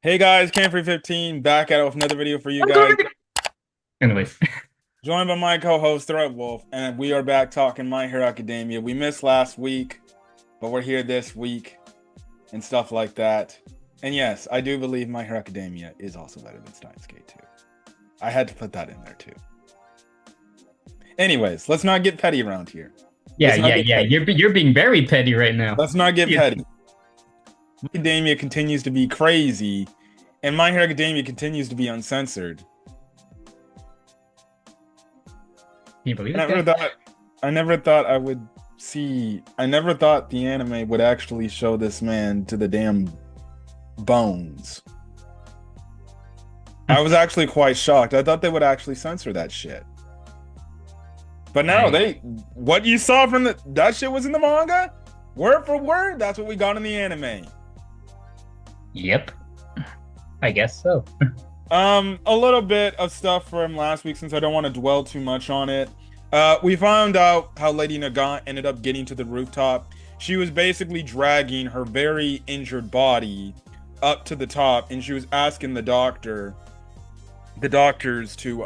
Hey guys, Camfrey15 back at it with another video for you guys. Anyways, Joined by my co-host Threat Wolf, and we are back talking My Hero Academia. We missed last week, but we're here this week and stuff like that. And yes, I do believe My Hero Academia is also better than Steins Gate 2. I had to put that in there too. Anyways, let's not get petty around here. yeah, Let's not yeah, get yeah. petty. You're being very petty right now. Let's not get Yeah. petty. Academia continues to be crazy, and My Hero Academia continues to be uncensored. Can you believe I this never guy? thought I never thought I would see I never thought the anime would actually show this man to the damn bones. I was actually quite shocked. I thought they would actually censor that shit. But no, I, what you saw from that shit was in the manga? Word for word, that's what we got in the anime. yep. I guess so. A little bit of stuff from last week since I don't want to dwell too much on it. We found out how Lady Nagant ended up getting to the rooftop. She was basically dragging her very injured body up to the top, and she was asking the doctors to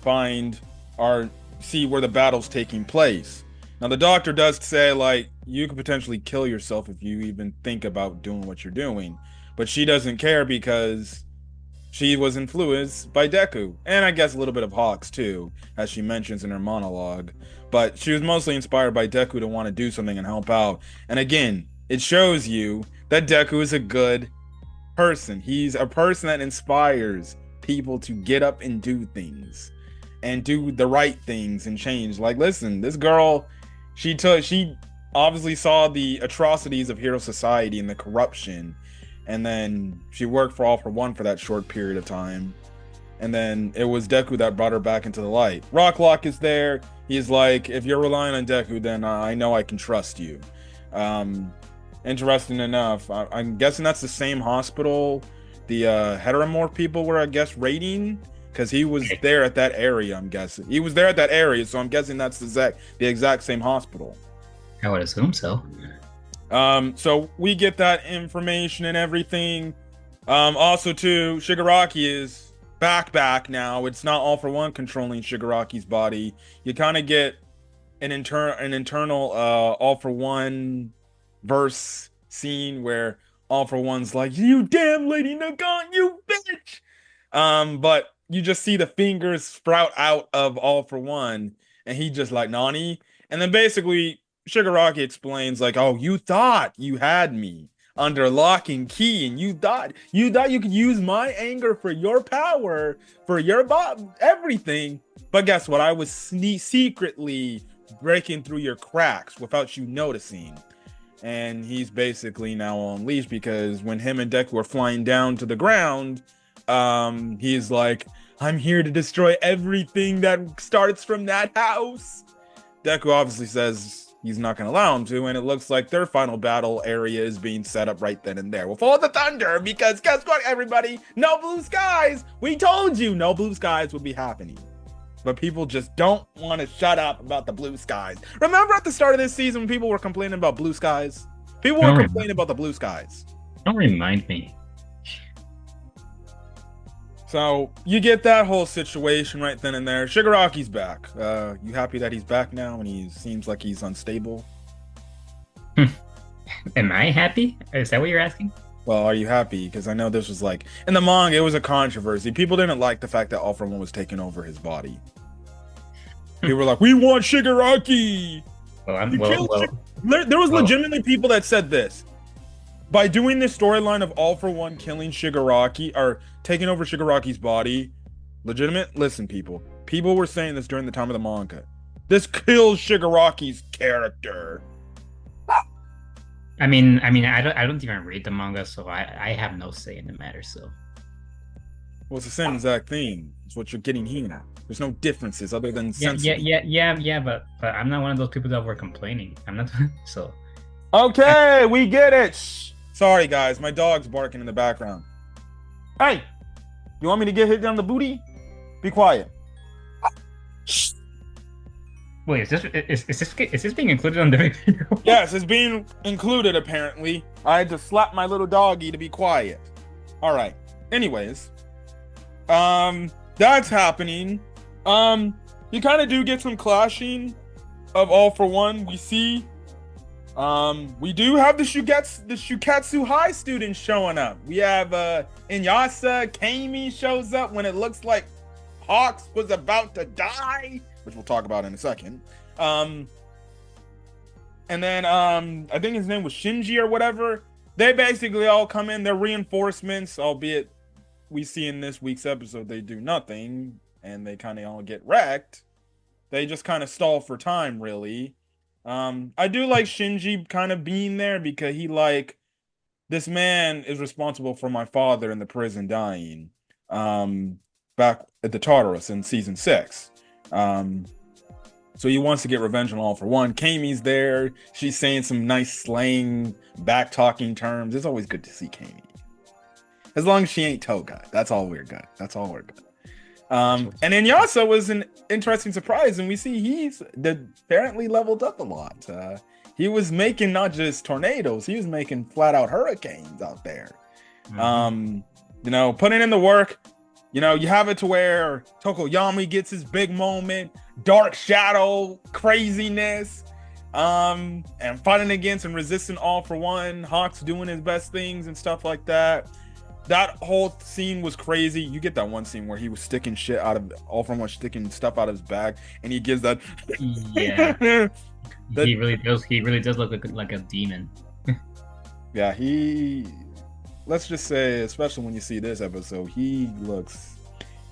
find or see where the battle's taking place. Now the doctor does say like you could potentially kill yourself if you even think about doing what you're doing, but she doesn't care because she was influenced by Deku, and I guess a little bit of Hawks too, as she mentions in her monologue. But she was mostly inspired by Deku to want to do something and help out. And again, it shows you that Deku is a good person. He's a person that inspires people to get up and do things and do the right things and change. Like, listen, this girl, she obviously saw the atrocities of Hero Society and the corruption, and then she worked for All for One for that short period of time. And then it was Deku that brought her back into the light. Rocklock is there. He's like, if you're relying on Deku, then I know I can trust you. Interesting enough, I'm guessing that's the same hospital the heteromorph people were, I guess, raiding, because he was there at that area. I'm guessing he was there at that area, so I'm guessing that's the exact same hospital. I would assume so. So we get that information and everything. Also too, Shigaraki is back now. It's not All for One controlling Shigaraki's body. You kind of get an internal All for One verse scene where All for One's like, "You damn Lady Nagant, you bitch!" But you just see the fingers sprout out of All for One, and he just like Nani, and then basically Shigaraki explains like, "Oh, you thought you had me under lock and key, and you thought you could use my anger for your power, for your everything. But guess what? I was secretly breaking through your cracks without you noticing." And he's basically now on leash because when him and Deku are flying down to the ground, he's like, "I'm here to destroy everything that starts from that house." Deku obviously says he's not going to allow him to, and it looks like their final battle area is being set up right then and there with all the thunder, because guess what, everybody? No blue skies! We told you no blue skies would be happening. But people just don't want to shut up about the blue skies. Remember at the start of this season when people were complaining about blue skies? People were complaining about the blue skies. Don't remind me. So you get that whole situation right then and there. Shigaraki's back. You happy that he's back now and he seems like he's unstable? Am I happy? Is that what you're asking? Well, are you happy? Because I know this was like in the manga, it was a controversy. People didn't like the fact that All For One was taking over his body. People were like, "We want Shigaraki." There was legitimately people that said this. By doing this storyline of All For One killing Shigaraki or taking over Shigaraki's body, listen, people were saying this during the time of the manga. This kills Shigaraki's character. I mean, I don't even read the manga, so I have no say in the matter. So, Well, it's the same exact thing. It's what you're getting here. There's no differences other than yeah, but I'm not one of those people that were complaining. I'm not. So, okay, we get it. Shh. Sorry, guys, my dog's barking in the background. Hey, you want me to get hit down the booty? Be quiet. Shh. Wait, is this being included on the video? Yes, it's being included apparently. I had to slap my little doggy to be quiet. All right. Anyways, that's happening. You kind of do get some clashing of All for One. We see, we do have the Shuketsu High students showing up. We have Inyasa, Kami shows up when it looks like Hawks was about to die, which we'll talk about in a second. And then I think his name was Shinji or whatever. They basically all come in. They're reinforcements, albeit we see in this week's episode they do nothing and they kind of all get wrecked. They just kind of stall for time, really. I do like Shinji kind of being there because this man is responsible for my father in the prison dying. Back at the Tartarus in season 6. So he wants to get revenge on All for One. Kami's there. She's saying some nice slang, back-talking terms. It's always good to see Kami. As long as she ain't Toga. That's all we're good. And Inyasa was an interesting surprise, and we see he's apparently leveled up a lot. He was making not just tornadoes, he was making flat-out hurricanes out there. Mm-hmm. Putting in the work. You have it to where Tokoyami gets his big moment, Dark Shadow craziness, and fighting against and resisting All for One, Hawks doing his best things and stuff like that. That whole scene was crazy. You get that one scene where he was sticking shit out of All for One, sticking stuff out of his bag, and he gives that. Yeah, he really does. He really does look like a demon. Yeah, let's just say, especially when you see this episode, he looks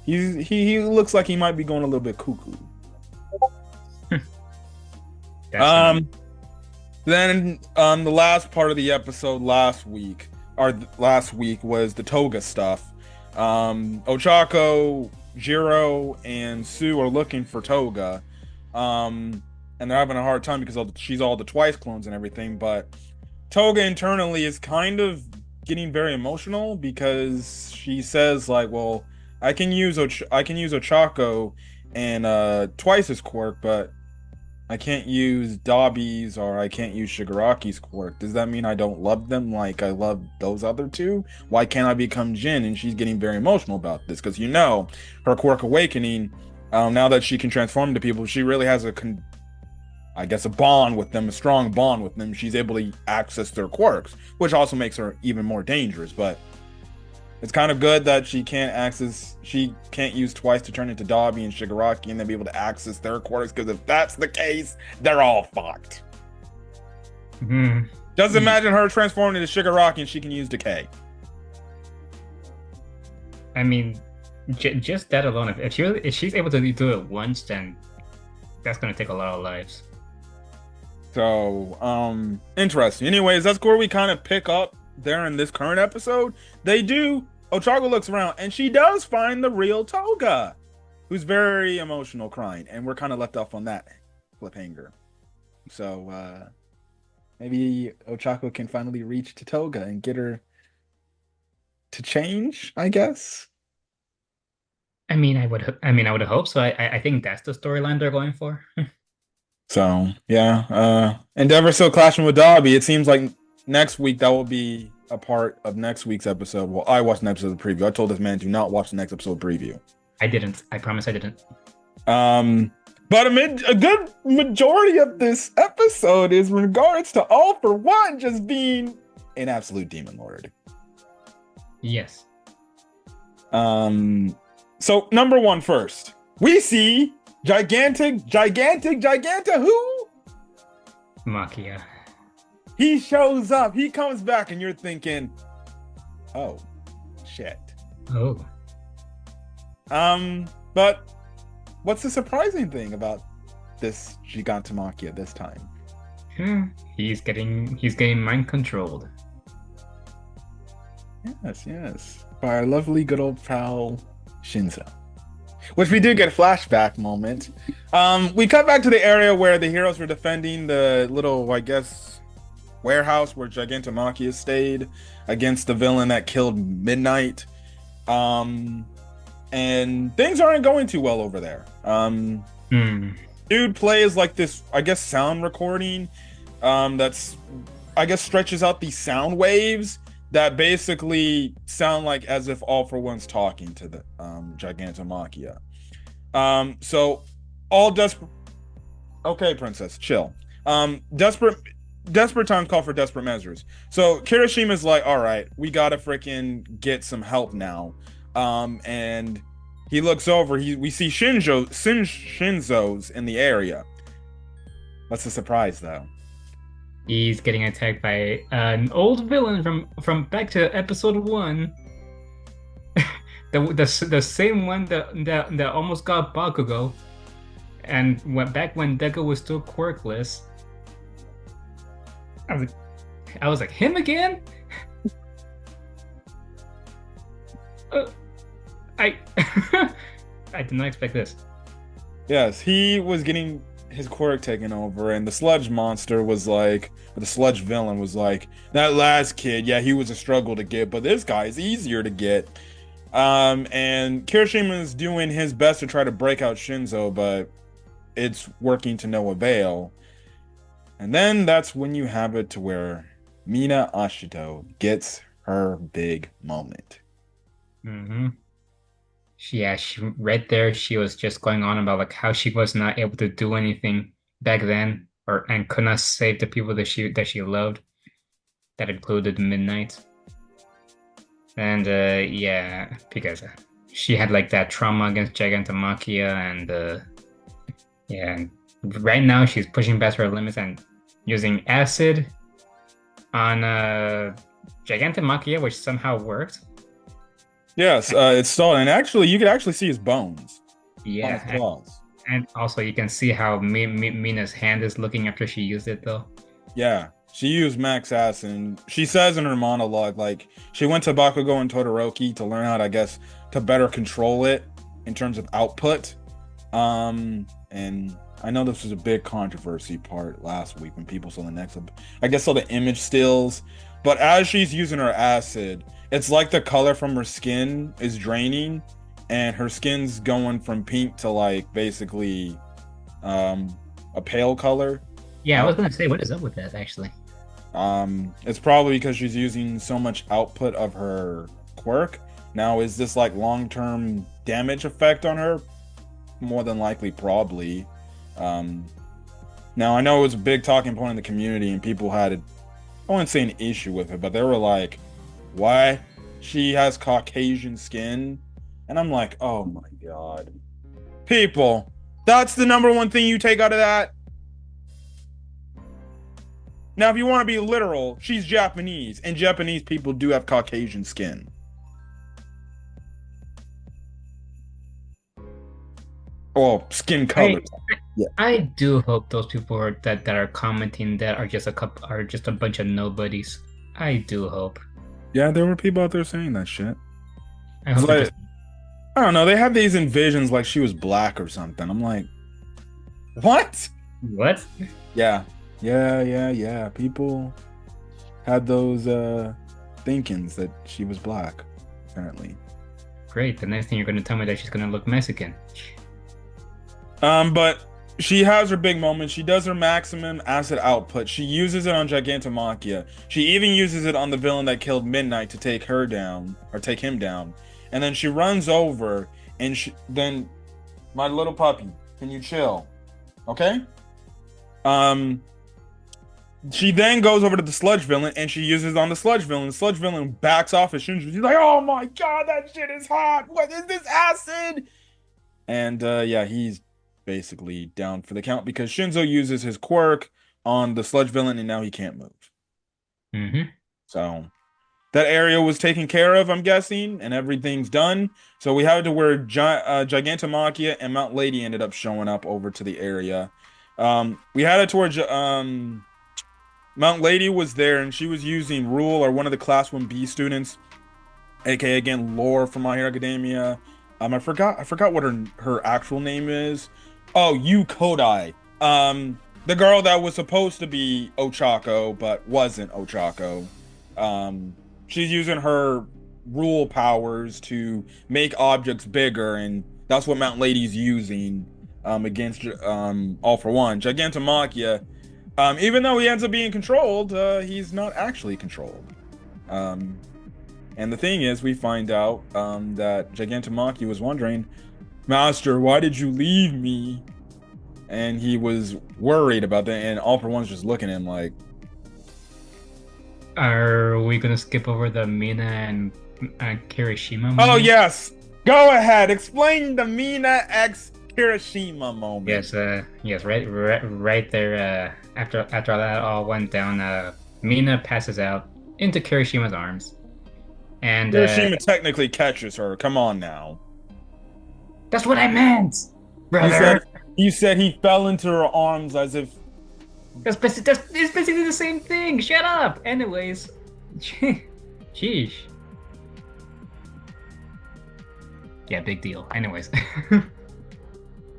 like he might be going a little bit cuckoo. Then the last part of the episode last week was the Toga stuff. Ochako, Jiro, and Sue are looking for Toga, and they're having a hard time because she's all the Twice clones and everything. But Toga internally is kind of getting very emotional because she says well, I can use Ochako and Twice's quirk, but I can't use Dabi's or I can't use Shigaraki's quirk. Does that mean I don't love them like I love those other two? Why can't I become Jin? And she's getting very emotional about this because her quirk awakening, now that she can transform into people, she really has a bond with them, a strong bond with them. She's able to access their quirks, which also makes her even more dangerous. But it's kind of good that she can't use Twice to turn into Dabi and Shigaraki and then be able to access their quirks, because if that's the case, they're all fucked. Mm-hmm. Just imagine her transforming into Shigaraki and she can use Decay. I mean, just that alone, if she's able to do it once, then that's going to take a lot of lives. So, interesting. Anyways, that's where we kind of pick up there in this current episode. Ochako looks around and she does find the real Toga, who's very emotional, crying, and we're kind of left off on that cliffhanger. So, maybe Ochako can finally reach to Toga and get her to change, I guess. I would hope so. I think that's the storyline they're going for. So yeah, Endeavor still clashing with Dabi. It seems like next week that will be a part of next week's episode. Well, I watched an episode of the preview. I told this man, do not watch the next episode preview. I didn't. I promise I didn't. But a good majority of this episode is in regards to All for One just being an absolute demon lord. Yes. So number one first, we see gigantic who? Makia. He shows up, he comes back, and you're thinking, oh, shit. Oh. But what's the surprising thing about this Gigantomaquia this time? He's getting mind controlled. Yes. By our lovely good old pal Shinzo. Which we do get a flashback moment. We cut back to the area where the heroes were defending the little, I guess, warehouse where Gigantomachia stayed against the villain that killed Midnight. And things aren't going too well over there. Jin dude plays like this, I guess, sound recording, that's, I guess, stretches out these sound waves that basically sound like as if All for One's talking to the Gigantomachia. So all desperate. Okay, princess, chill. Desperate times call for desperate measures. So Kirishima's like, all right, we gotta freaking get some help now. And he looks over. We see Shinzo's in the area. What's the surprise though? He's getting attacked by an old villain from back to episode 1. The same one that almost got Bakugo, and went back when Deku was still quirkless. I was like, him again? I I did not expect this. Yes, he was getting his quirk taken over, and the sludge monster was like, or the sludge villain was like, that last kid, yeah, he was a struggle to get, but this guy is easier to get. And Kirishima is doing his best to try to break out Shinzo, but it's working to no avail. And then that's when you have it to where Mina Ashito gets her big moment. Mm-hmm. She right there, she was just going on about like how she was not able to do anything back then, and could not save the people that she loved. That included Midnight. And yeah, because she had like that trauma against Gigantomachia, and yeah, and right now she's pushing past her limits and using acid on Gigantomachia, which somehow worked. Yes, it's stalled, and actually, you could actually see his bones. Yeah, on his claws. And also you can see how Mina's hand is looking after she used it, though. Yeah, she used max acid, and she says in her monologue, like, she went to Bakugo and Todoroki to learn how to, I guess, to better control it in terms of output. And I know this was a big controversy part last week when people saw the next, I guess, saw the image stills. But as she's using her acid, it's like the color from her skin is draining, and her skin's going from pink to like basically a pale color. Yeah, I was gonna say, what is up with that actually? It's probably because she's using so much output of her quirk. Now, is this like long-term damage effect on her? More than likely, probably. Now, I know it was a big talking point in the community, and people had, I wouldn't say an issue with it, but they were like, why? She has Caucasian skin? And I'm like, oh my god. People, that's the number one thing you take out of that? Now, if you want to be literal, she's Japanese, and Japanese people do have Caucasian skin. Or skin color. I do hope those people that are commenting that are just a bunch of nobodies. I do hope. Yeah, there were people out there saying that shit. I hope like, I don't know. They have these envisions like she was black or something. I'm like, what? What? Yeah. People had those thinkings that she was black, apparently. Great. The next thing you're going to tell me that she's going to look Mexican. But she has her big moment. She does her maximum acid output. She uses it on Gigantomachia. She even uses it on the villain that killed Midnight to take her down, or take him down. And then she runs over, and then, my little puppy, can you chill? Okay? She then goes over to the sludge villain, and she uses it on the sludge villain. The sludge villain backs off as Shinji. He's like, oh my god, that shit is hot. What is this acid? And yeah, he's basically down for the count because Shinzo uses his quirk on the sludge villain, and now he can't move. Mm-hmm. So that area was taken care of, I'm guessing, and everything's done. So we had to where Gigantomachia and Mount Lady ended up showing up over to the area. We had it towards Mount Lady was there, and she was using Rule, or one of the Class 1B students, aka again Lore from My Hero Academia. I forgot what her actual name is. Oh, Yu Kodai. The girl that was supposed to be Ochako but wasn't Ochako. She's using her Rule powers to make objects bigger, and that's what Mount Lady's using against All for One. Gigantomachia, even though he ends up being controlled, he's not actually controlled. Um, and the thing is, we find out that Gigantomachia was wondering, Master, why did you leave me? And he was worried about that, and All for One's just looking at him like, Are we gonna skip over the Mina and Kirishima oh moment? yes, go ahead, explain the Mina X Hiroshima moment. Yes, right there. After that all went down, Mina passes out into Kirishima's arms, and Hiroshima technically catches her. Come on now. that's what I meant, You said brother. you said he fell into her arms as if It's basically the same thing. Shut up. Anyways, sheesh. Yeah, big deal. Anyways,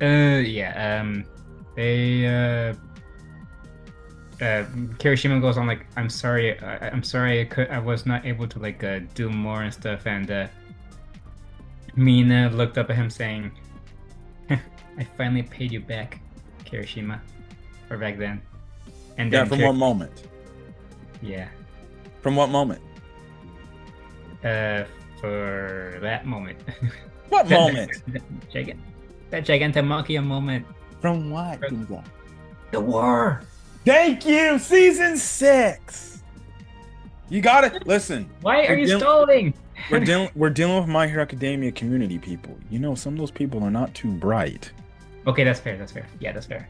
yeah. They Kirishima goes on like, I'm sorry, I'm sorry, I was not able to like do more and stuff, and Mina looked up at him saying, I finally paid you back, Kirishima, or back then. And yeah. then From what moment? yeah, From what moment? for that moment. What moment? That Gigantomachia moment. From what? The war. Thank you, season 6. You got it. Listen. Why are you stalling? We're dealing with My Hero Academia community people. You know, some of those people are not too bright. Okay, that's fair. That's fair. Yeah, that's fair.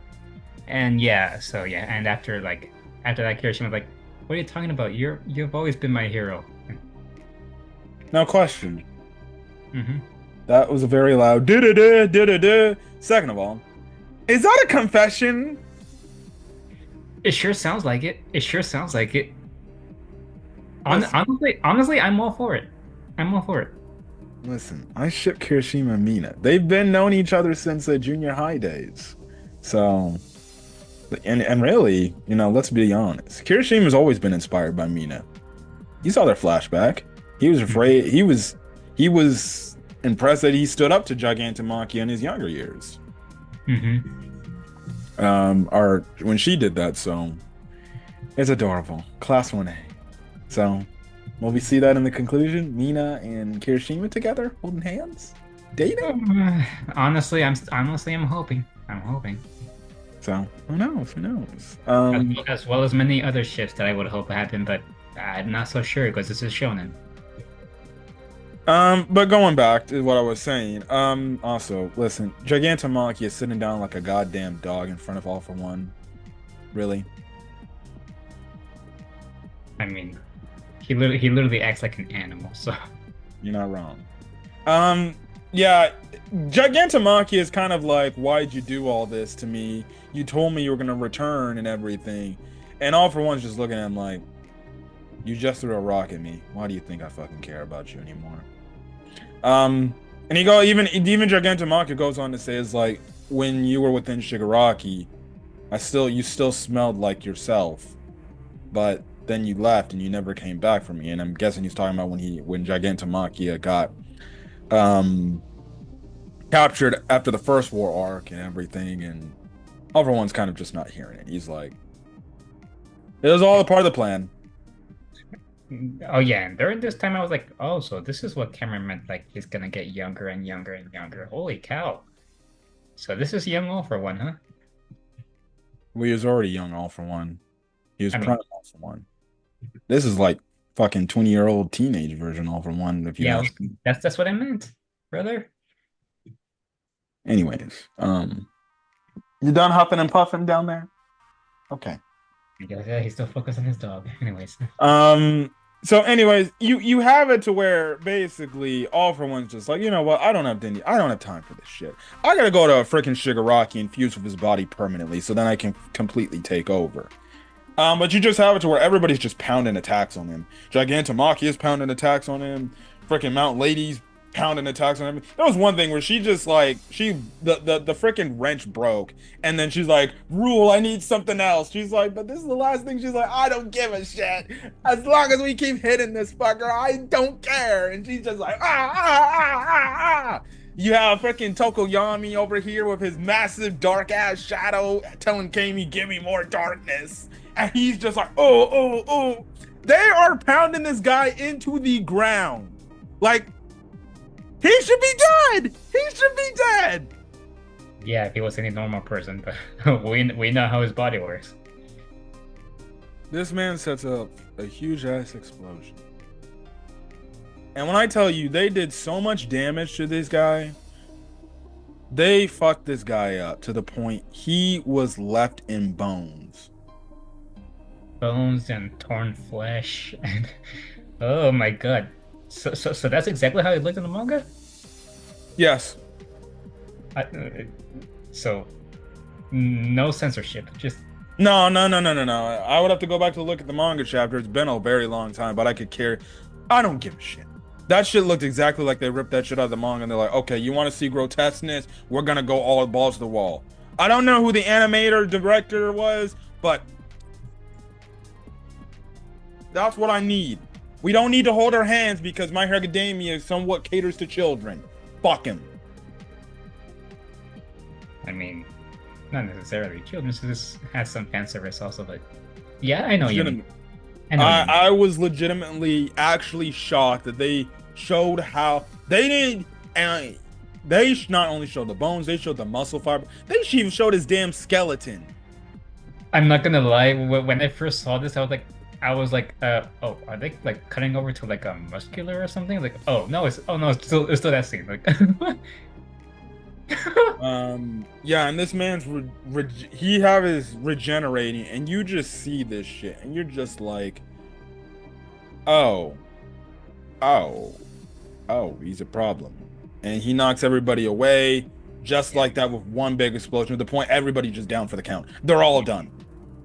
And yeah, so yeah, and after that, Kirishima was like, "What are you talking about? You've always been my hero." Now, question. Mm-hmm. That was a very loud da-da-da, da-da-da. Second of all, is that a confession? It sure sounds like it. It sure sounds like it. Listen. Honestly, I'm all for it. I'm all for it. Listen, I ship Kirishima and Mina. They've been knowing each other since the junior high days. So, and really, you know, let's be honest. Kirishima's always been inspired by Mina. You saw their flashback. He was afraid. He was impressed that he stood up to Gigantomachia in his younger years. Or when she did that. So, it's adorable. Class 1A. So, will we see that in the conclusion? Mina and Kirishima together, holding hands, dating. Honestly, I'm hoping. I'm hoping. So who knows? Who knows? As well as many other shifts that I would hope happen, but I'm not so sure because this is shonen. But going back to what I was saying, also listen, Gigantomachia is sitting down like a goddamn dog in front of All for One. Really? I mean, he literally acts like an animal, so You're not wrong. Yeah, Gigantomachia is kind of like, why'd you do all this to me? You told me you were gonna return and everything. And All for One's just looking at him like, you just threw a rock at me. Why do you think I fucking care about you anymore? And even Gigantomachia goes on to say, is like, when you were within Shigaraki, you still smelled like yourself. But then you left and you never came back for me. And I'm guessing he's talking about when Gigantomachia got captured after the first war arc and everything, and All for One's kind of just not hearing it. He's like, it was all a part of the plan. oh yeah, and during this time I was like, oh, so this is what Cameron meant, like he's gonna get younger and younger and younger. Holy cow. So this is young All for One, huh? Well, he was already young All for One. He was prime All for One. This is like fucking 20-year-old teenage version All for One. If you ask me. That's what I meant, brother. Anyways, you done huffing and puffing down there? Okay. Yeah, he's still focused on his dog. Anyways. So anyways, you have it to where basically All for One's just like, you know what, I don't have time for this shit. I gotta go to a freaking Shigaraki and fuse with his body permanently so then I can completely take over. But you just have it to where everybody's just pounding attacks on him. Gigantomachia is pounding attacks on him. Freaking Mount Lady's pounding attacks on him. There was one thing where she just like the freaking wrench broke, and then she's like, "Rule, I need something else." She's like, "But this is the last thing." She's like, "I don't give a shit. As long as we keep hitting this fucker, I don't care." And she's just like, ah ah ah ah ah. You have freaking Tokoyami over here with his massive dark ass shadow telling Kami, give me more darkness. And he's just like, oh, oh, oh. They are pounding this guy into the ground. Like, he should be dead. He should be dead. Yeah, if he was any normal person, but we know how his body works. This man sets up a huge ass explosion. And when I tell you they did so much damage to this guy, they fucked this guy up to the point he was left in bones. Bones and torn flesh, and oh my god. So that's exactly how it looked in the manga? Yes. I, so no censorship, just No. I would have to go back to look at the manga chapter. It's been a very long time, but I could care. I don't give a shit. That shit looked exactly like they ripped that shit out of the manga, and they're like, okay, you want to see grotesqueness? We're gonna go all balls to the wall. I don't know who the animator director was, but that's what I need. We don't need to hold our hands because My Hero Academia somewhat caters to children. Fuck him. I mean, not necessarily children. This has some fan service also, but yeah, I know you mean. I was legitimately actually shocked that they showed how they didn't, and they not only showed the bones, they showed the muscle fiber. They even showed his damn skeleton. I'm not gonna lie. When I first saw this, I was like, oh, are they like cutting over to like a muscular or something? Like, oh no, it's still that scene. Like, yeah, and this man's he have his regenerating, and you just see this shit, and you're just like, oh, he's a problem, and he knocks everybody away just like that with one big explosion. To the point everybody just down for the count. They're all done.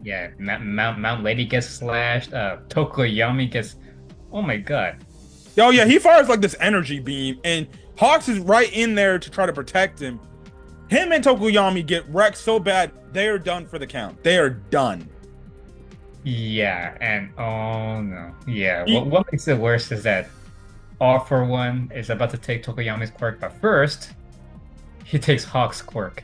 Yeah, Mount Lady gets slashed. Tokoyami gets. Oh my god. Oh yeah, he fires like this energy beam, and Hawks is right in there to try to protect him. Him and Tokoyami get wrecked so bad, they are done for the count. They are done. Yeah, and oh no. Yeah, what makes it worse is that All For One is about to take Tokoyami's quirk, but first, he takes Hawk's quirk.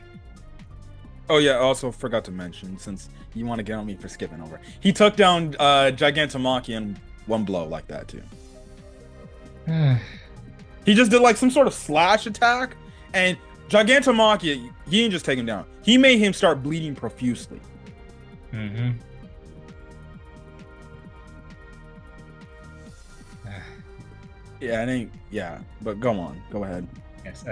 Oh yeah, also forgot to mention, since you want to get on me for skipping over, he took down Gigantomachia in one blow like that too. He just did like some sort of slash attack, and Gigantomachia, he didn't just take him down. He made him start bleeding profusely. Mm-hmm. Yeah, I think, yeah, but go on. Go ahead. Yes,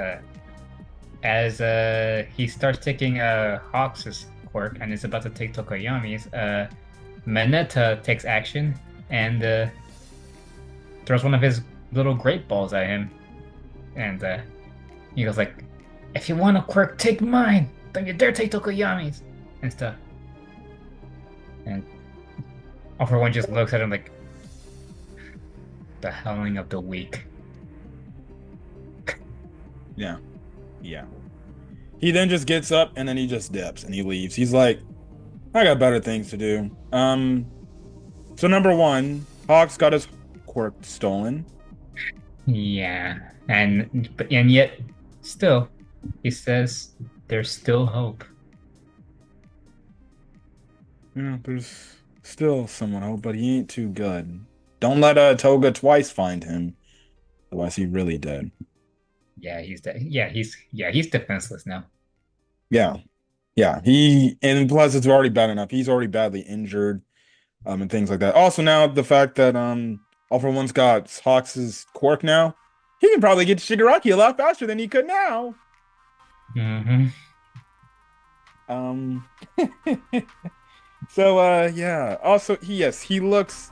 as he starts taking Hawks' quirk and is about to take Tokoyami's, Mineta takes action and throws one of his little great balls at him. And he goes like, if you want a quirk, take mine. Don't you dare take Tokoyami's and stuff. And All For One just looks at him like, the howling of the weak. Yeah. He then just gets up and then he just dips and he leaves. He's like, I got better things to do. So number one, Hawks got his quirk stolen. Yeah, and yet, still, he says there's still hope. Yeah, there's still someone hope, but he ain't too good. Don't let Toga twice find him, otherwise he really dead. Yeah, he's dead. Yeah, he's defenseless now. Yeah. And plus it's already bad enough. He's already badly injured, and things like that. Also, now the fact that All For One's got Hawks' quirk now, he can probably get to Shigaraki a lot faster than he could now. Mm-hmm. So yeah. Also, he looks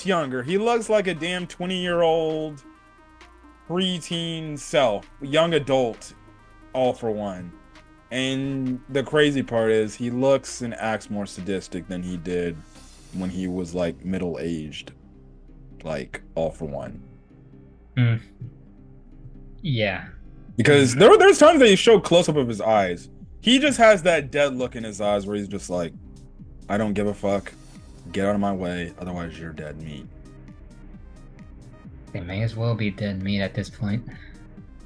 younger. He looks like a damn 20-year-old preteen self, young adult, All For One. And the crazy part is he looks and acts more sadistic than he did when he was like middle-aged, like All For One. Yeah. Because there's times that he showed close-up of his eyes. He just has that dead look in his eyes where he's just like, I don't give a fuck. Get out of my way, otherwise you're dead meat. They may as well be dead meat at this point.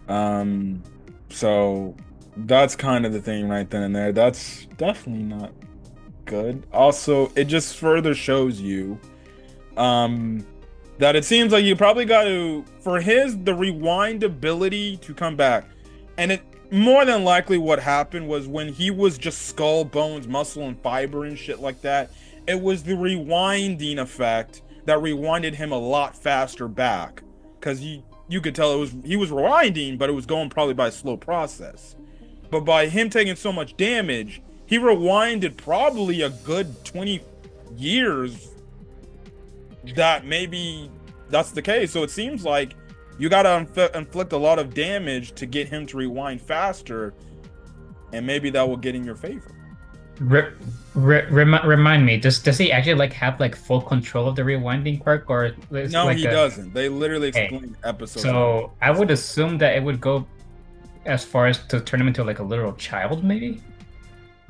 Um, so that's kind of the thing right then and there. That's definitely not good. Also, it just further shows you um that it seems like you probably got to for the rewind ability to come back. And it more than likely what happened was when he was just skull, bones, muscle, and fiber and shit like that, it was the rewinding effect that rewinded him a lot faster back. Because you could tell he was rewinding, but it was going probably by a slow process. But by him taking so much damage, he rewinded probably a good 20 years that maybe that's the case. So it seems like you got to inflict a lot of damage to get him to rewind faster, and maybe that will get in your favor. Remind me, does he actually like have like full control of the rewinding quirk, or is No, like he doesn't. They literally explain episodes. So I would assume that it would go as far as to turn him into like a literal child, maybe.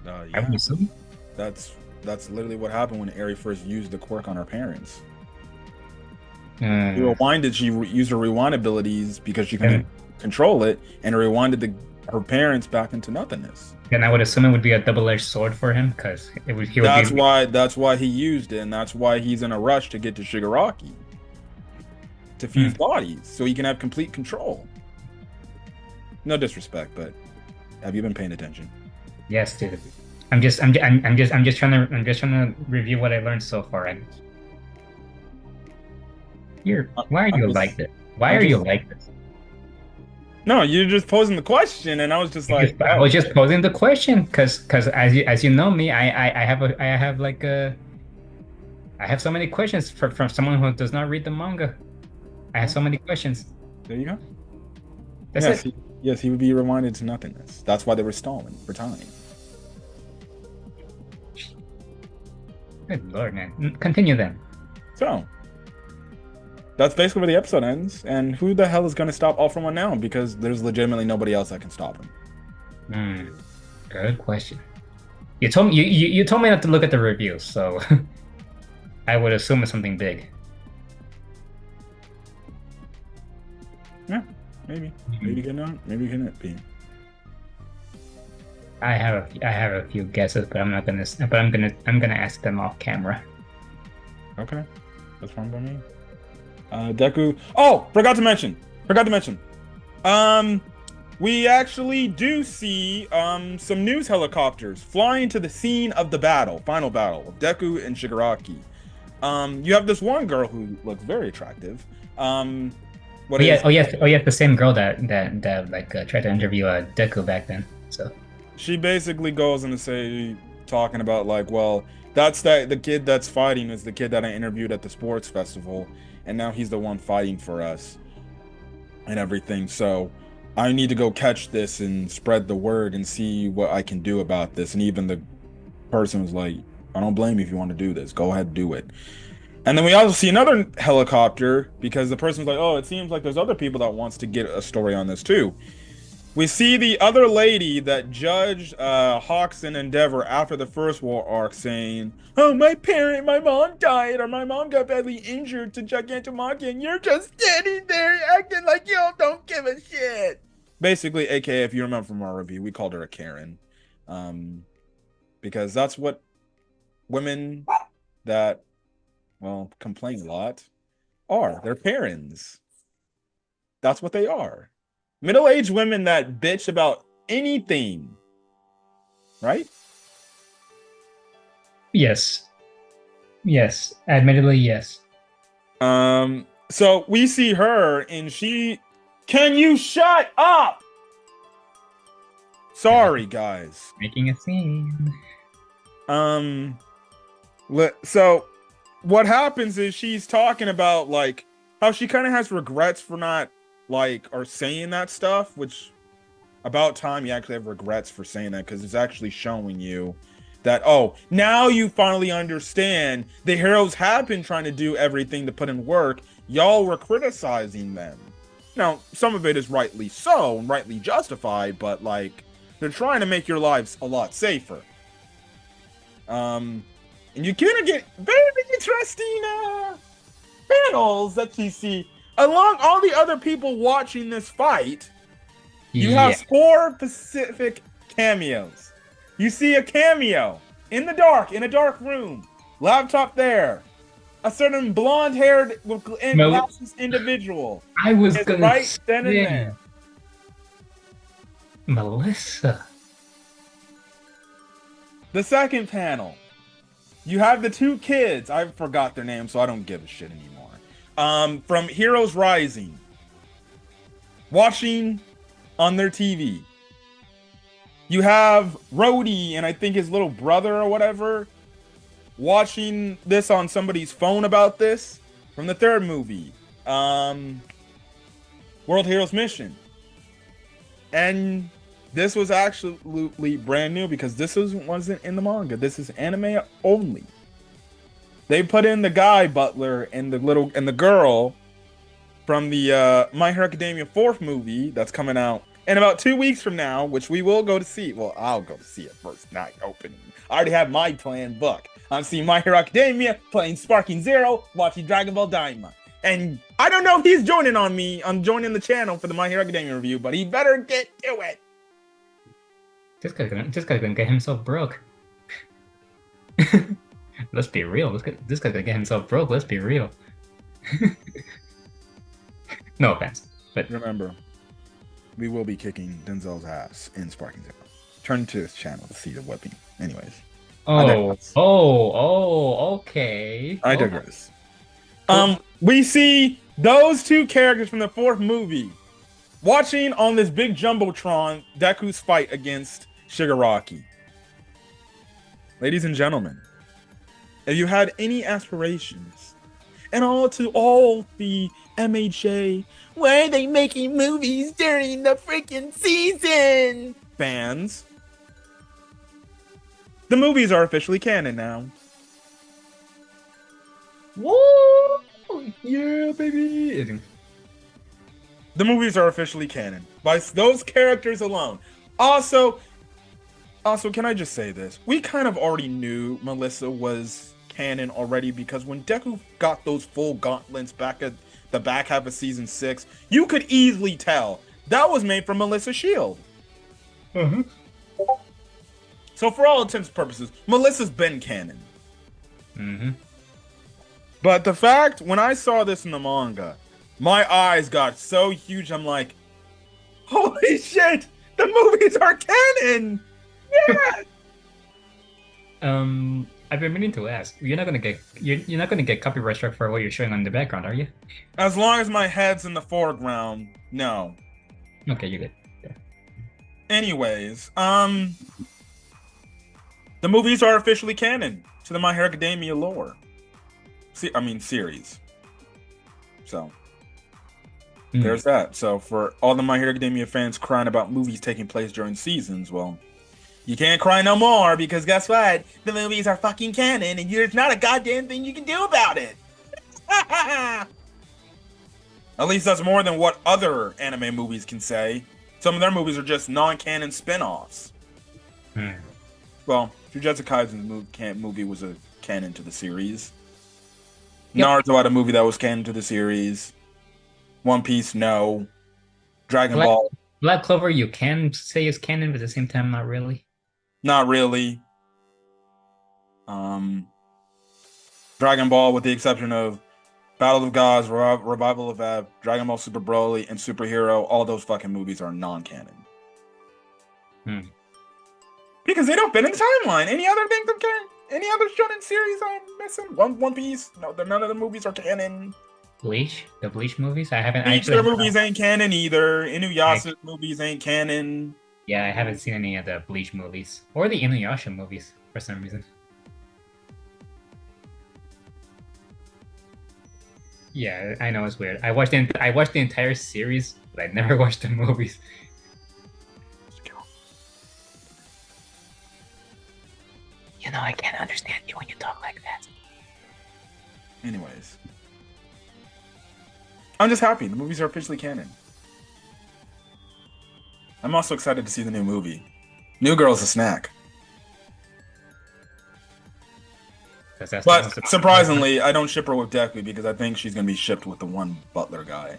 Yeah. I would assume. That's literally what happened when Aerie first used the quirk on her parents. She used her rewind abilities because she couldn't control it, and rewinded her parents back into nothingness. Then I would assume it would be a double-edged sword for him, because that's why he used it, and that's why he's in a rush to get to Shigaraki to fuse bodies, so he can have complete control. No disrespect, but have you been paying attention? Yes, dude. I'm just trying to review what I learned so far. And why are you like this? Why are you like this? No, you're just posing the question, and I was just like, I was just posing the question because as you know me, I have so many questions from someone who does not read the manga. I have so many questions. There you go. That's it. Yes, he would be reminded to nothingness. That's why they were stalling for time. Good lord, man. Continue then. So, that's basically where the episode ends. And who the hell is going to stop All For One now? Because there's legitimately nobody else that can stop him. Good question. You told me you told me not to look at the reviews, so I would assume it's something big. Yeah, maybe. Maybe cannot. Maybe cannot be. I have a few guesses, but I'm gonna ask them off camera. Okay, that's fine by me. Deku. Oh, forgot to mention. We actually do see some news helicopters flying to the scene of the final battle of Deku and Shigaraki. You have this one girl who looks very attractive. Yes, the same girl that tried to interview Deku back then. So she basically goes into talking about like, well, the kid that's fighting is the kid that I interviewed at the sports festival, and now he's the one fighting for us and everything. So I need to go catch this and spread the word and see what I can do about this. And even the person was like, I don't blame you if you want to do this. Go ahead, do it. And then we also see another helicopter because the person's like, oh, it seems like there's other people that wants to get a story on this too. We see the other lady that judged Hawks and Endeavor after the First War arc saying, oh, my mom died, or my mom got badly injured to Gigantomachia, and you're just standing there acting like you don't give a shit. Basically, aka, if you remember from our review, we called her a Karen. Because that's what women that, well, complain a lot are. They're Karens. That's what they are. Middle-aged women that bitch about anything, right? Yes, admittedly, yes. So we see her, and can you shut up? Sorry, guys. Making a scene. So what happens is she's talking about like how she kind of has regrets for not or saying that stuff, which about time you actually have regrets for saying that, because it's actually showing you that, oh, now you finally understand the heroes have been trying to do everything to put in work. Y'all were criticizing them. Now, some of it is rightly so and rightly justified, but like they're trying to make your lives a lot safer. And you kind of get very interesting panels that you see along all the other people watching this fight. You have Yeah. 4 specific cameos. You see a cameo in the dark, in a dark room, laptop there. A certain blonde-haired and Mel glasses individual I was is gonna right then and say there. Melissa. The second panel, you have the 2 kids. I forgot their names, so I don't give a shit anymore. From Heroes Rising, watching on their TV. You have Rhodey and I think his little brother or whatever watching this on somebody's phone about this from the third movie, World Heroes Mission. And this was absolutely brand new because wasn't in the manga. This is anime only. They put in the guy Butler and the girl from the My Hero Academia 4th movie that's coming out in about 2 weeks from now, which we will go to see. Well, I'll go to see it first night opening. I already have my plan booked. I'm seeing My Hero Academia, playing Sparking Zero, watching Dragon Ball Daima. And I don't know if he's joining on me. I'm joining the channel for the My Hero Academia review, but he better get to it. This guy's gonna get himself broke. Let's be real. This guy's gonna get himself broke. Let's be real. No offense, but Remember, we will be kicking Denzel's ass in Sparking Zero. Turn to his channel to see the whipping. Anyways. Okay. I digress. We see those 2 characters from the 4th movie watching on this big jumbotron Deku's fight against Shigaraki. Ladies and gentlemen, if you had any aspirations, and all the MHA, why are they making movies during the freaking season? Fans, the movies are officially canon now. Woo! Yeah, baby. The movies are officially canon by those characters alone. Also, can I just say this? We kind of already knew Melissa was canon already because when Deku got those full gauntlets back at the back half of season 6, you could easily tell that was made from Melissa's shield. Uh-huh. So for all intents and purposes, Melissa's been canon. Mm-hmm. But the fact, when I saw this in the manga, my eyes got so huge, I'm like, holy shit, the movies are canon! Yeah! I've been meaning to ask. You're not gonna get copyright struck for what you're showing on the background, are you? As long as my head's in the foreground, no. Okay, you're good. Yeah. Anyways, the movies are officially canon to the My Hero Academia lore. Series. So, there's that. So, for all the My Hero Academia fans crying about movies taking place during seasons, well, you can't cry no more because guess what? The movies are fucking canon and there's not a goddamn thing you can do about it. At least that's more than what other anime movies can say. Some of their movies are just non-canon spin-offs. Well, Jujutsu Kaisen movie was a canon to the series. Yep. Naruto had a movie that was canon to the series. One Piece, no. Dragon Ball, Black Clover, you can say is canon, but at the same time, not really. not really. Dragon Ball, with the exception of Battle of Gods, Revival of Ev, Dragon Ball Super Broly, and Superhero, all those fucking movies are non-canon. Because they don't fit in the timeline. Any other things I'm canon? Any other shonen series I'm missing? One Piece? No, none of the movies are canon. Bleach? The Bleach movies? I haven't Bleach, actually. their movies ain't canon either. Inuyasha's movies ain't canon. Yeah, I haven't seen any of the Bleach movies or the Inuyasha movies for some reason. Yeah, I know it's weird. I watched the entire series, but I never watched the movies. You know, I can't understand you when you talk like that. Anyways. I'm just happy. The movies are officially canon. I'm also excited to see the new movie. New Girl's a snack. But surprisingly, I don't ship her with Deku because I think she's going to be shipped with the one butler guy.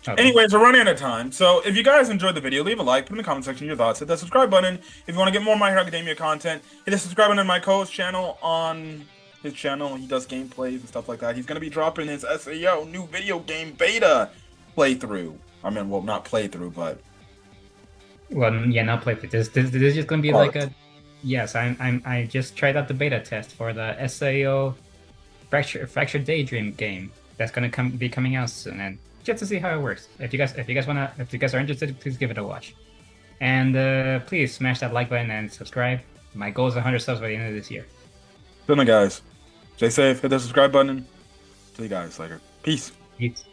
Okay. Anyways, we're running out of time. So if you guys enjoyed the video, leave a like, put in the comment section your thoughts, hit that subscribe button. If you want to get more My Hero Academia content, hit the subscribe button on my co-host channel on his channel. He does gameplays and stuff like that. He's going to be dropping his SAO new video game beta playthrough. I mean, well, not playthrough, but Well, yeah, not play. This is just gonna be like part. a. Yes, I just tried out the beta test for the SAO Fractured Daydream game that's gonna be coming out soon, and just to see how it works. If you guys are interested, please give it a watch, and please smash that like button and subscribe. My goal is 100 subs by the end of this year. Good night, guys. Stay safe. Hit that subscribe button. See you guys later. Peace. Peace.